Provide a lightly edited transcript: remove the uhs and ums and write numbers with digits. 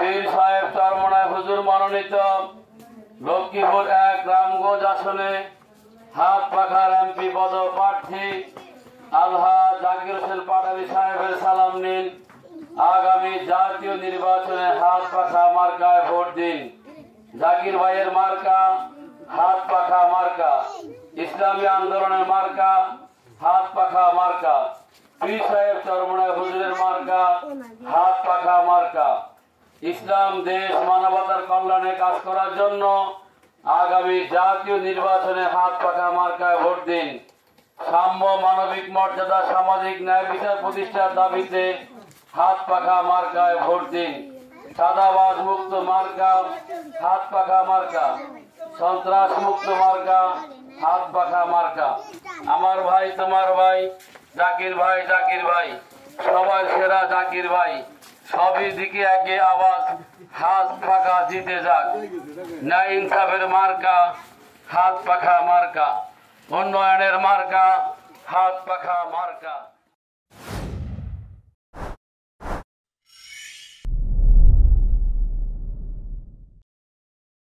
পীর সাহেব চরমনায় হুজুর মনোনীত লক্ষ্মীপুর 1 রামগঞ্জ আসনে হাত পাখার এমপি পদপ্রার্থী আলহাজ জাকির হোসেন পাটালি সাহেবের সালাম নিন। আগামী জাতীয় নির্বাচনে হাত পাখা মার্কায় ভোট দিন। জাকির ভাইয়ের মার্কা হাত পাখা মার্কা, ইসলামী আন্দোলনের মার্কা হাত পাখা মার্কা, পীর সাহেব চরমনায় হুজুরের মার্কা হাত পাখা মার্কা। ইসলাম দেশ মানবতার কল্যাণে কাজ করার জন্য আগামী জাতীয় নির্বাচনে হাত পাখা মার্কায় ভোট দিন। সাম্য, মানবিক মর্যাদা, সামাজিক ন্যায় বিচার প্রতিষ্ঠার দাবিতে হাত পাখা মার্কায় ভোট দিন। চাঁদাবাজ মুক্ত মার্কা হাত পাখা মার্কা, সন্ত্রাস মুক্ত মার্কা হাত পাখা মার্কা। আমার ভাই তোমার ভাই জাকির ভাই, জাকির ভাই সবার সেরা জাকির ভাই, সবই দিকে একে আওয়াজ হাত পাখা জিতে যাক। ন্যায় ইনসাফের মার্কা হাত পাখা মার্কা, উন্নয়নের মার্কা হাত পাখা মার্কা।